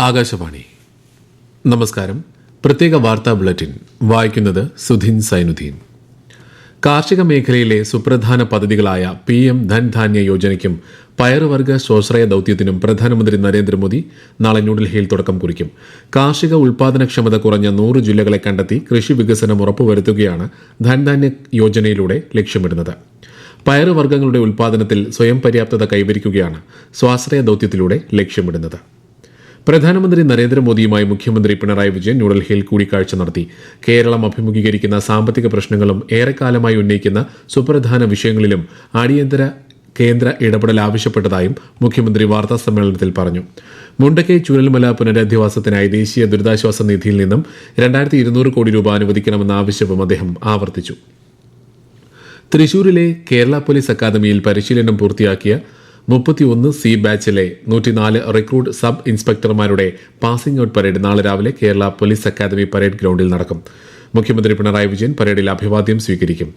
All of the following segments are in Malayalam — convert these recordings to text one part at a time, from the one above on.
ആകാശവാണി. നമസ്കാരം. പ്രത്യേക വാർത്താ ബുള്ളറ്റിൻ വായിക്കുന്നത് സുധിൻ സൈനുദ്ദീൻ. കാർഷിക മേഖലയിലെ സുപ്രധാന പദ്ധതികളായ PM ധൻധാന്യ യോജനയ്ക്കും പയറുവർഗ സ്വാശ്രയ ദൌത്യത്തിനും പ്രധാനമന്ത്രി നരേന്ദ്രമോദി നാളെ ന്യൂഡൽഹിയിൽ തുടക്കം കുറിക്കും. കാർഷിക ഉൽപാദനക്ഷമത കുറഞ്ഞ 100 ജില്ലകളെ കണ്ടെത്തി കൃഷി വികസനം ഉറപ്പുവരുത്തുകയാണ് ധൻധാന്യ യോജനയിലൂടെ ലക്ഷ്യമിടുന്നത്. പയറുവർഗ്ഗങ്ങളുടെ ഉൽപാദനത്തിൽ സ്വയം പര്യാപ്തത കൈവരിക്കുകയാണ് സ്വാശ്രയ ദൌത്യത്തിലൂടെ ലക്ഷ്യമിടുന്നത്. പ്രധാനമന്ത്രി നരേന്ദ്രമോദിയുമായി മുഖ്യമന്ത്രി പിണറായി വിജയൻ ന്യൂഡൽഹിയിൽ കൂടിക്കാഴ്ച നടത്തി. കേരളം അഭിമുഖീകരിക്കുന്ന സാമ്പത്തിക പ്രശ്നങ്ങളും ഏറെക്കാലമായി ഉന്നയിക്കുന്ന സുപ്രധാന വിഷയങ്ങളിലും അടിയന്തര കേന്ദ്ര ഇടപെടൽ ആവശ്യപ്പെട്ടതായും മുഖ്യമന്ത്രി വാർത്താസമ്മേളനത്തിൽ പറഞ്ഞു. മുണ്ടക്കൈ ചൂരൽമല പുനരധിവാസത്തിനായി ദേശീയ ദുരിതാശ്വാസ നിധിയിൽ നിന്നും 2200 കോടി രൂപ അനുവദിക്കണമെന്ന ആവശ്യവും അദ്ദേഹം ആവർത്തിച്ചു. തൃശൂരിലെ കേരള പോലീസ് അക്കാദമിയിൽ പരിശീലനം പൂർത്തിയാക്കിയ 31 സി ബാച്ചിലെ 104 റിക്രൂട്ട് സബ് ഇൻസ്പെക്ടർമാരുടെ പാസിംഗ് ഔട്ട് പരേഡ് നാളെ രാവിലെ കേരള പോലീസ് അക്കാദമി പരേഡ് ഗ്രൌണ്ടിൽ നടക്കും. മുഖ്യമന്ത്രി പിണറായി വിജയൻ പരേഡിൽ അഭിവാദ്യം സ്വീകരിക്കും.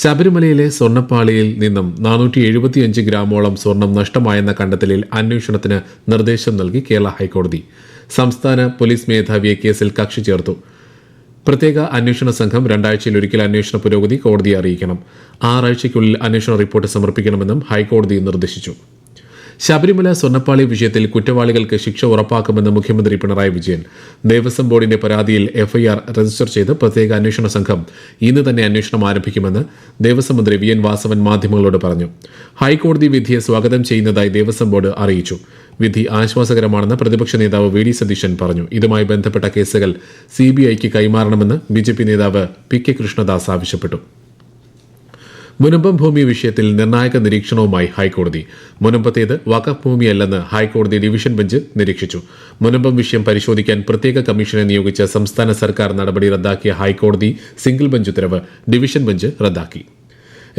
ശബരിമലയിലെ സ്വർണ്ണപ്പാളിയിൽ നിന്നും 475 ഗ്രാമോളം സ്വർണം നഷ്ടമായെന്ന കണ്ടെത്തലിൽ അന്വേഷണത്തിന് നിർദ്ദേശം നൽകി കേരള ഹൈക്കോടതി. സംസ്ഥാന പോലീസ് മേധാവിയെ കേസിൽ കക്ഷി ചേർത്തു. പ്രത്യേക അന്വേഷണ സംഘം 2 ആഴ്ചയിലൊരിക്കൽ അന്വേഷണ പുരോഗതി കോടതിയെ അറിയിക്കണം. 6 ആഴ്ചയ്ക്കുള്ളിൽ അന്വേഷണ റിപ്പോർട്ട് സമർപ്പിക്കണമെന്നും ഹൈക്കോടതി നിർദ്ദേശിച്ചു. ശബരിമല സ്വർണ്ണപ്പാളി വിഷയത്തിൽ കുറ്റവാളികൾക്ക് ശിക്ഷ ഉറപ്പാക്കുമെന്ന് മുഖ്യമന്ത്രി പിണറായി വിജയൻ. ദേവസ്വം ബോർഡിന്റെ പരാതിയിൽ FIR രജിസ്റ്റർ ചെയ്ത് പ്രത്യേക അന്വേഷണ സംഘം ഇന്ന് തന്നെ അന്വേഷണം ആരംഭിക്കുമെന്ന് ദേവസ്വം മന്ത്രി VN വാസവൻ മാധ്യമങ്ങളോട് പറഞ്ഞു. ഹൈക്കോടതി വിധിയെ സ്വാഗതം ചെയ്യുന്നതായി ദേവസ്വം ബോർഡ് അറിയിച്ചു. വിധി ആശ്വാസകരമാണെന്ന് പ്രതിപക്ഷ നേതാവ് VD സതീശൻ പറഞ്ഞു. ഇതുമായി ബന്ധപ്പെട്ട കേസുകൾ CBIക്ക് കൈമാറണമെന്ന് BJP നേതാവ് PK കൃഷ്ണദാസ് ആവശ്യപ്പെട്ടു. മുനമ്പം ഭൂമി വിഷയത്തിൽ നിർണായക നിരീക്ഷണവുമായി ഹൈക്കോടതി. മുനമ്പത്തേത് വഖഫ് ഭൂമിയല്ലെന്ന് ഹൈക്കോടതി ഡിവിഷൻ ബെഞ്ച് നിരീക്ഷിച്ചു. മുനമ്പം വിഷയം പരിശോധിക്കാൻ പ്രത്യേക കമ്മീഷനെ നിയോഗിച്ച സംസ്ഥാന സർക്കാർ നടപടി റദ്ദാക്കിയ ഹൈക്കോടതി സിംഗിൾ ബെഞ്ച് ഉത്തരവ് ഡിവിഷൻ ബെഞ്ച് റദ്ദാക്കി.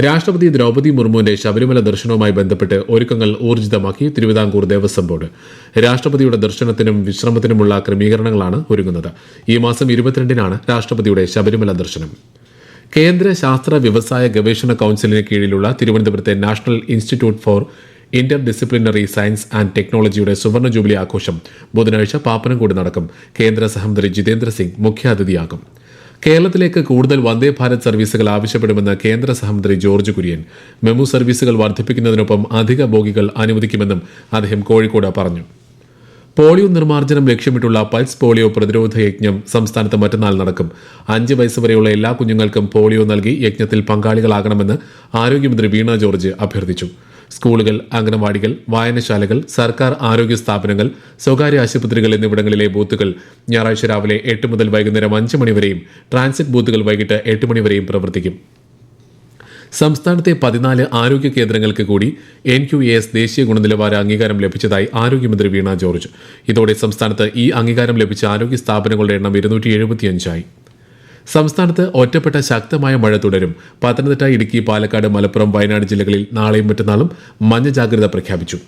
രാഷ്ട്രപതി ദ്രൌപദി മുർമുവിന്റെ ശബരിമല ദർശനവുമായി ബന്ധപ്പെട്ട് ഒരുക്കങ്ങൾ ഊർജിതമാക്കി തിരുവിതാംകൂർ ദേവസ്വം ബോർഡ്. രാഷ്ട്രപതിയുടെ ദർശനത്തിനും വിശ്രമത്തിനുമുള്ള ക്രമീകരണങ്ങളാണ് ഒരുങ്ങുന്നത്. ഈ മാസം 22-നാണ് രാഷ്ട്രപതിയുടെ ശബരിമല ദർശനം. കേന്ദ്ര ശാസ്ത്ര വ്യവസായ ഗവേഷണ കൌൺസിലിന് കീഴിലുള്ള തിരുവനന്തപുരത്തെ national institute for inter disciplinary science and ടെക്നോളജിയുടെ സുവർണ ജൂബിലി ആഘോഷം ബുധനാഴ്ച പാപ്പനംകോട് നടക്കും. കേന്ദ്ര സഹമന്ത്രി ജിതേന്ദ്ര സിംഗ് മുഖ്യാതിഥിയാകും. കേരളത്തിലേക്ക് കൂടുതൽ വന്ദേ ഭാരത് സർവീസുകൾ ആവശ്യപ്പെടുമെന്ന് കേന്ദ്ര സഹമന്ത്രി ജോർജ് കുര്യൻ. മെമു സർവീസുകൾ വർദ്ധിപ്പിക്കുന്നതിനൊപ്പം അധിക ബോഗികൾ അനുവദിക്കുമെന്നും അദ്ദേഹം കോഴിക്കോട് പറഞ്ഞു. പോളിയോ നിർമ്മാർജ്ജനം ലക്ഷ്യമിട്ടുള്ള പൾസ് പോളിയോ പ്രതിരോധ യജ്ഞം സംസ്ഥാനത്ത് മറ്റന്നാൾ നടക്കും. 5 വയസ്സ് വരെയുള്ള എല്ലാ കുഞ്ഞുങ്ങൾക്കും പോളിയോ നൽകി യജ്ഞത്തിൽ പങ്കാളികളാകണമെന്ന് ആരോഗ്യമന്ത്രി വീണ ജോർജ് അഭ്യർത്ഥിച്ചു. സ്കൂളുകൾ, അംഗനവാടികൾ, വായനശാലകൾ, സർക്കാർ ആരോഗ്യ സ്ഥാപനങ്ങൾ, സ്വകാര്യ ആശുപത്രികൾ എന്നിവിടങ്ങളിലെ ബൂത്തുകൾ ഞായറാഴ്ച രാവിലെ 8 മുതൽ വൈകുന്നേരം 5 മണിവരെയും ട്രാൻസിറ്റ് ബൂത്തുകൾ വൈകിട്ട് 8 മണിവരെയും പ്രവർത്തിക്കും. സംസ്ഥാനത്തെ 14 ആരോഗ്യ കേന്ദ്രങ്ങൾക്ക് കൂടി NQAS ദേശീയ ഗുണനിലവാര അംഗീകാരം ലഭിച്ചതായി ആരോഗ്യമന്ത്രി വീണ ജോർജ്. ഇതോടെ സംസ്ഥാനത്ത് ഈ അംഗീകാരം ലഭിച്ച ആരോഗ്യ സ്ഥാപനങ്ങളുടെ എണ്ണം 275 സംസ്ഥാനത്ത് ഒറ്റപ്പെട്ട ശക്തമായ മഴ തുടരും. പത്തനംതിട്ട, ഇടുക്കി, പാലക്കാട്, മലപ്പുറം, വയനാട് ജില്ലകളിൽ നാളെയും മറ്റന്നാളും മഞ്ഞ ജാഗ്രത പ്രഖ്യാപിച്ചു.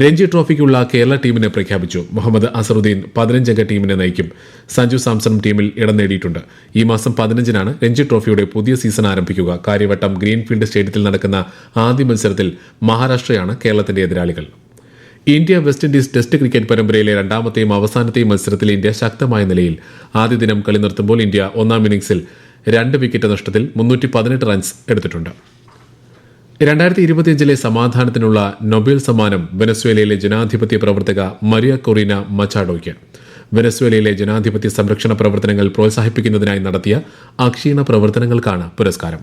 രഞ്ജി ട്രോഫിക്കുള്ള കേരള ടീമിനെ പ്രഖ്യാപിച്ചു. മുഹമ്മദ് അസറുദ്ദീൻ 15-അംഗ ടീമിനെ നയിക്കും. സഞ്ജു സാംസൺ ടീമിൽ ഇടം നേടിയിട്ടുണ്ട്. ഈ മാസം 15-നാണ് രഞ്ജി ട്രോഫിയുടെ പുതിയ സീസൺ ആരംഭിക്കുക. കാര്യവട്ടം ഗ്രീൻഫീൽഡ് സ്റ്റേഡിയത്തിൽ നടക്കുന്ന ആദ്യ മത്സരത്തിൽ മഹാരാഷ്ട്രയാണ് കേരളത്തിന്റെ എതിരാളികൾ. India west Indies test cricket പരമ്പരയിലെ 2ാമത്തെയും അവസാനത്തെയും മത്സരത്തിൽ ഇന്ത്യ ശക്തമായ നിലയിൽ. ആദ്യ ദിനം കളി നിർത്തുമ്പോൾ ഇന്ത്യ 1-ാം ഇന്നിംഗ്സിൽ 2 വിക്കറ്റ് നഷ്ടത്തിൽ 318 റൺസ് എടുത്തിട്ടുണ്ട്. 2025 സമാധാനത്തിനുള്ള നൊബേൽ സമ്മാനം വെനസ്വേലയിലെ ജനാധിപത്യ പ്രവർത്തക മരിയ കൊറീന മച്ചാഡോയ്ക്ക്. വെനസ്വേലയിലെ ജനാധിപത്യ സംരക്ഷണ പ്രവർത്തനങ്ങൾ പ്രോത്സാഹിപ്പിക്കുന്നതിനായി നടത്തിയ അക്ഷീണ പ്രവർത്തനങ്ങൾക്കാണ് പുരസ്കാരം.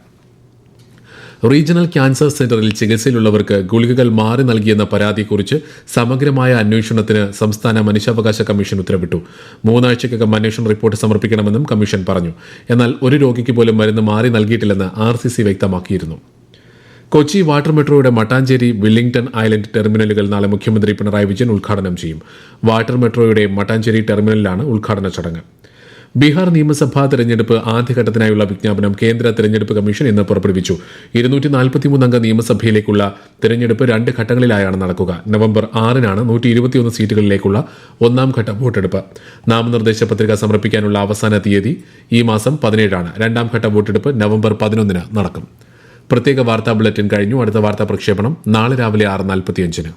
റീജിയണൽ ക്യാൻസർ സെന്ററിൽ ചികിത്സയിലുള്ളവർക്ക് ഗുളികകൾ മാറി നൽകിയെന്ന പരാതിയെക്കുറിച്ച് സമഗ്രമായ അന്വേഷണത്തിന് സംസ്ഥാന മനുഷ്യാവകാശ കമ്മീഷൻ ഉത്തരവിട്ടു. 3 ആഴ്ചയ്ക്കകം അന്വേഷണ റിപ്പോർട്ട് സമർപ്പിക്കണമെന്നും കമ്മീഷൻ പറഞ്ഞു. എന്നാൽ ഒരു രോഗിക്ക് പോലും മരുന്ന് മാറി നൽകിയിട്ടില്ലെന്ന് RCC വ്യക്തമാക്കിയിരുന്നു. കൊച്ചി വാട്ടർ മെട്രോയുടെ മട്ടാഞ്ചേരി, വില്ലിംഗ്ടൺ ഐലൻഡ് ടെർമിനലുകൾ നാളെ മുഖ്യമന്ത്രി പിണറായി വിജയൻ ഉദ്ഘാടനം ചെയ്യും. വാട്ടർ മെട്രോയുടെ മട്ടാഞ്ചേരി ടെർമിനലിലാണ് ഉദ്ഘാടന ചടങ്ങ്. ബീഹാർ നിയമസഭാ തെരഞ്ഞെടുപ്പ് ആദ്യഘട്ടത്തിനായുള്ള വിജ്ഞാപനം കേന്ദ്ര തെരഞ്ഞെടുപ്പ് കമ്മീഷൻ ഇന്ന് പുറപ്പെടുവിച്ചു. 243-അംഗ നിയമസഭയിലേക്കുള്ള തെരഞ്ഞെടുപ്പ് 2 ഘട്ടങ്ങളിലായാണ് നടക്കുക. നവംബർ 6-നാണ് 121 സീറ്റുകളിലേക്കുള്ള 1-ാം ഘട്ട വോട്ടെടുപ്പ്. നാമനിർദ്ദേശ പത്രിക സമർപ്പിക്കാനുള്ള അവസാന തീയതി ഈ മാസം 17-ആണ്. 2-ാം ഘട്ട വോട്ടെടുപ്പ് നവംബർ 11-ന് നടക്കും. പ്രത്യേക വാർത്താ ബുള്ളറ്റിൻ കഴിഞ്ഞു. അടുത്ത വാർത്താ പ്രക്ഷേപണം നാളെ രാവിലെ 6:45-ന്.